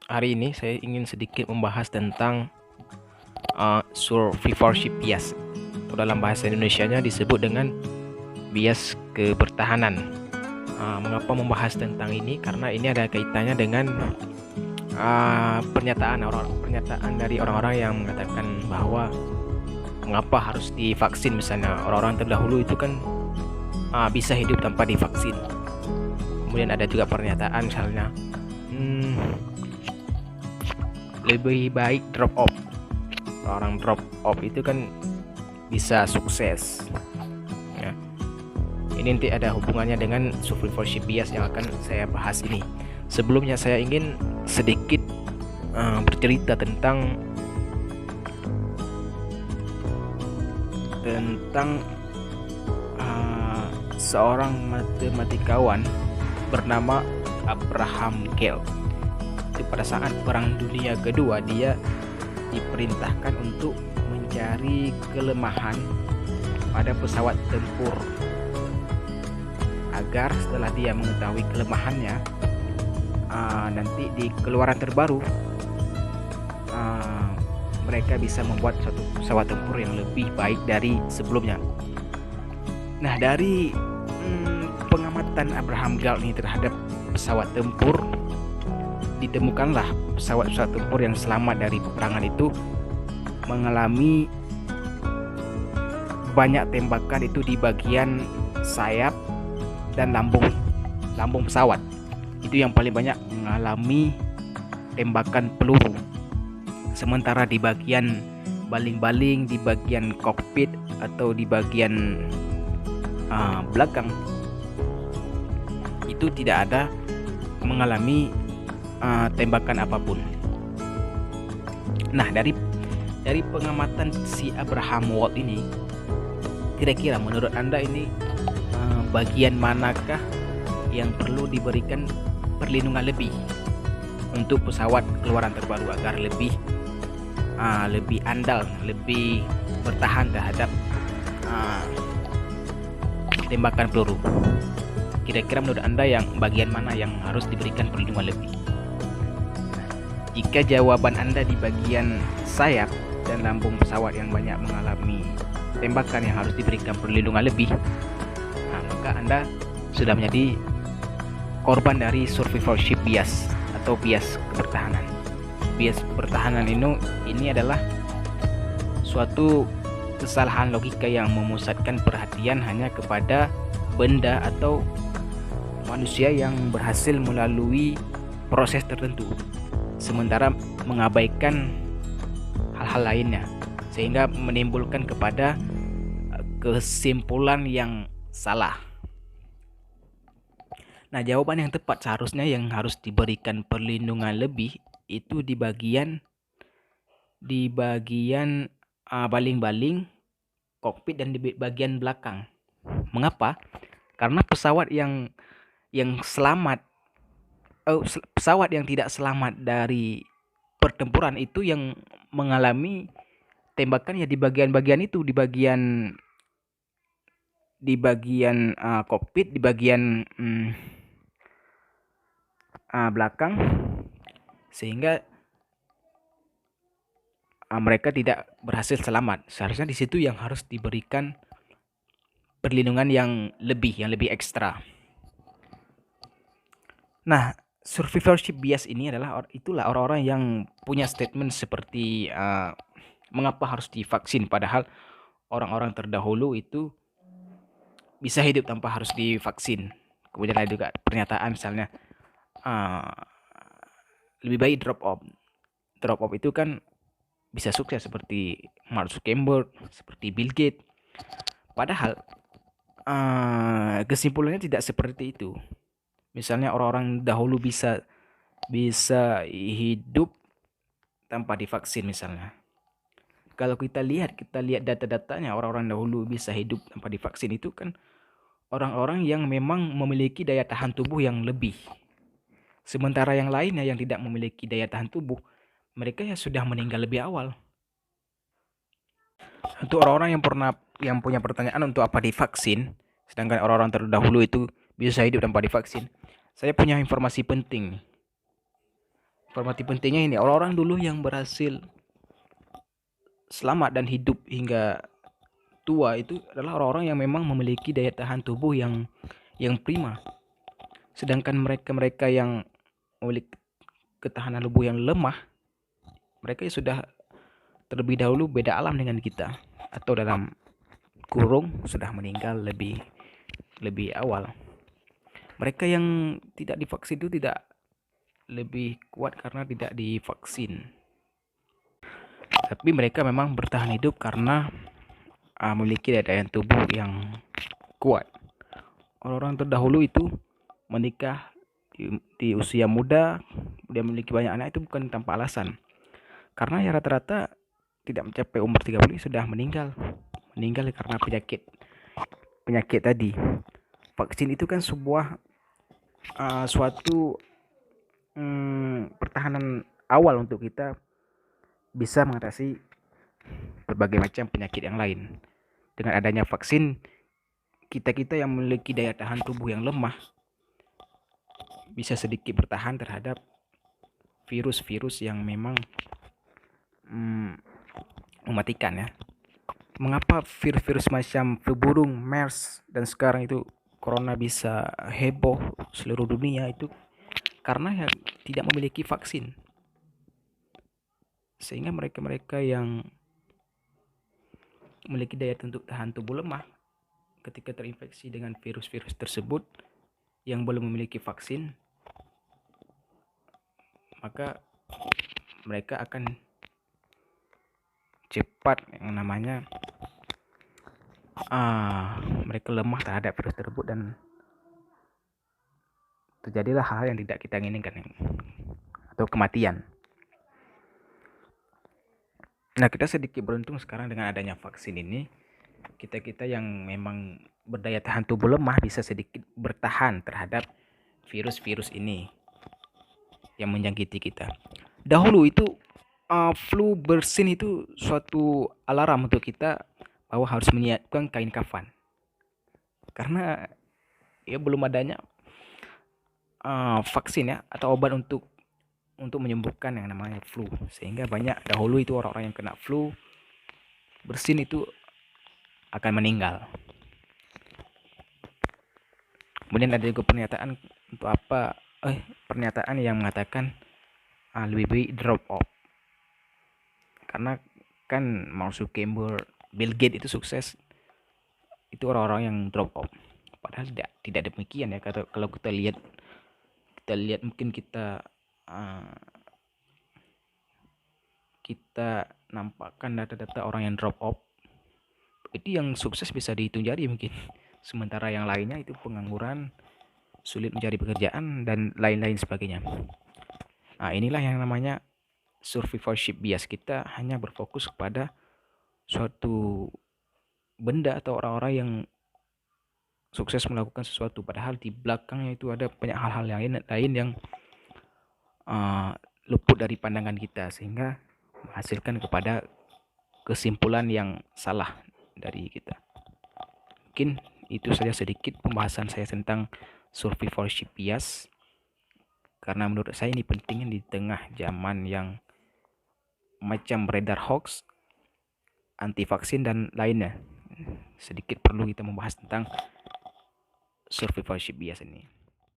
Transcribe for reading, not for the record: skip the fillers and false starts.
Hari ini saya ingin sedikit membahas tentang survivorship bias. Dalam bahasa Indonesianya disebut dengan bias kebertahanan. Mengapa membahas tentang ini? Karena ini ada kaitannya dengan pernyataan dari orang-orang yang mengatakan bahwa mengapa harus divaksin. Misalnya orang-orang terdahulu itu kan bisa hidup tanpa divaksin. Kemudian ada juga pernyataan misalnya lebih baik drop off. Orang drop off itu kan bisa sukses ya. Ini nanti ada hubungannya dengan survivorship bias yang akan saya bahas ini. Sebelumnya saya ingin sedikit bercerita tentang seorang matematikawan bernama Abraham Gale. Pada saat Perang Dunia Kedua, dia diperintahkan untuk mencari kelemahan pada pesawat tempur agar setelah dia mengetahui kelemahannya, nanti di keluaran terbaru mereka bisa membuat suatu pesawat tempur yang lebih baik dari sebelumnya. Nah, dari pengamatan Abraham Gale ini terhadap pesawat tempur, ditemukanlah pesawat-pesawat tempur yang selamat dari peperangan itu mengalami banyak tembakan itu di bagian sayap dan lambung pesawat. Itu yang paling banyak mengalami tembakan peluru. Sementara di bagian baling-baling, di bagian kokpit atau di bagian belakang itu tidak ada mengalami tembakan apapun. Nah, dari pengamatan si Abraham Wald ini, kira-kira menurut Anda ini bagian manakah yang perlu diberikan perlindungan lebih untuk pesawat keluaran terbaru agar lebih andal, lebih bertahan terhadap tembakan peluru? Kira-kira menurut Anda yang bagian mana yang harus diberikan perlindungan lebih? Jika jawaban Anda di bagian sayap dan lambung pesawat yang banyak mengalami tembakan yang harus diberikan perlindungan lebih, maka Anda sudah menjadi korban dari survivorship bias atau bias kebertahanan. Bias pertahanan ini adalah suatu kesalahan logika yang memusatkan perhatian hanya kepada benda atau manusia yang berhasil melalui proses tertentu, sementara mengabaikan hal-hal lainnya, sehingga menimbulkan kepada kesimpulan yang salah. Nah, jawaban yang tepat seharusnya yang harus diberikan perlindungan lebih itu di bagian baling-baling, kokpit, dan di bagian belakang. Mengapa? Karena pesawat yang selamat, pesawat yang tidak selamat dari pertempuran itu yang mengalami tembakan ya di bagian-bagian itu, di bagian kokpit, di bagian belakang, sehingga mereka tidak berhasil selamat. Seharusnya di situ yang harus diberikan perlindungan yang lebih ekstra. Nah, survivorship bias ini itulah orang-orang yang punya statement seperti mengapa harus divaksin, padahal orang-orang terdahulu itu bisa hidup tanpa harus divaksin. Kemudian ada juga pernyataan misalnya lebih baik drop off. Drop off itu kan bisa sukses seperti Mark Zuckerberg, seperti Bill Gates. Padahal kesimpulannya tidak seperti itu. Misalnya orang-orang dahulu bisa hidup tanpa divaksin misalnya. Kalau kita lihat data-datanya, orang-orang dahulu bisa hidup tanpa divaksin itu kan orang-orang yang memang memiliki daya tahan tubuh yang lebih. Sementara yang lainnya yang tidak memiliki daya tahan tubuh, mereka ya sudah meninggal lebih awal. Untuk orang-orang yang punya pertanyaan untuk apa divaksin, sedangkan orang-orang terdahulu itu bisa hidup tanpa divaksin, saya punya informasi penting. informasi pentingnya ini, orang-orang dulu yang berhasil selamat dan hidup hingga tua itu adalah orang-orang yang memang memiliki daya tahan tubuh yang prima. Sedangkan mereka-mereka yang memiliki ketahanan tubuh yang lemah, mereka sudah terlebih dahulu beda alam dengan kita, atau dalam kurung sudah meninggal lebih lebih awal. Mereka yang tidak divaksin itu tidak lebih kuat karena tidak divaksin, tapi mereka memang bertahan hidup karena memiliki daya tahan tubuh yang kuat. Orang-orang terdahulu itu menikah di usia muda, dia memiliki banyak anak itu bukan tanpa alasan. Karena ya rata-rata tidak mencapai umur 30 sudah meninggal. Meninggal karena penyakit tadi. Vaksin itu kan sebuah suatu pertahanan awal untuk kita bisa mengatasi berbagai macam penyakit yang lain. Dengan adanya vaksin, kita-kita yang memiliki daya tahan tubuh yang lemah bisa sedikit bertahan terhadap virus-virus yang memang mematikan ya. Mengapa virus-virus macam flu burung, MERS, dan sekarang itu corona bisa heboh seluruh dunia itu karena ya tidak memiliki vaksin. Sehingga mereka-mereka yang memiliki daya tahan tubuh lemah ketika terinfeksi dengan virus-virus tersebut yang belum memiliki vaksin, maka mereka akan cepat yang namanya mereka lemah terhadap virus tersebut dan terjadilah hal yang tidak kita inginkan atau kematian. Nah, kita sedikit beruntung sekarang dengan adanya vaksin ini. Kita yang memang berdaya tahan tubuh lemah bisa sedikit bertahan terhadap virus-virus ini yang menjangkiti kita. Dahulu itu flu bersin itu suatu alarm untuk kita bahwa harus menyiapkan kain kafan. Karena ya belum adanya vaksin ya atau obat untuk menyembuhkan yang namanya flu, sehingga banyak dahulu itu orang-orang yang kena flu bersin itu akan meninggal. Kemudian ada juga pernyataan untuk apa pernyataan yang mengatakan lebih baik drop off, karena kan Mark Zuckerberg, Bill Gates itu sukses itu orang-orang yang drop off, padahal tidak demikian ya. Kalau kita lihat mungkin kita nampakkan data-data orang yang drop off itu yang sukses bisa dihitung jari mungkin, sementara yang lainnya itu pengangguran, sulit mencari pekerjaan dan lain-lain sebagainya. Nah, inilah yang namanya survivorship bias. Kita hanya berfokus kepada suatu benda atau orang-orang yang sukses melakukan sesuatu, padahal di belakangnya itu ada banyak hal-hal lain yang luput dari pandangan kita, sehingga menghasilkan kepada kesimpulan yang salah dari kita. Mungkin itu saja sedikit pembahasan saya tentang survivorship bias, karena menurut saya ini pentingnya di tengah zaman yang macam beredar hoax, anti vaksin dan lainnya. Sedikit perlu kita membahas tentang survivorship bias ini.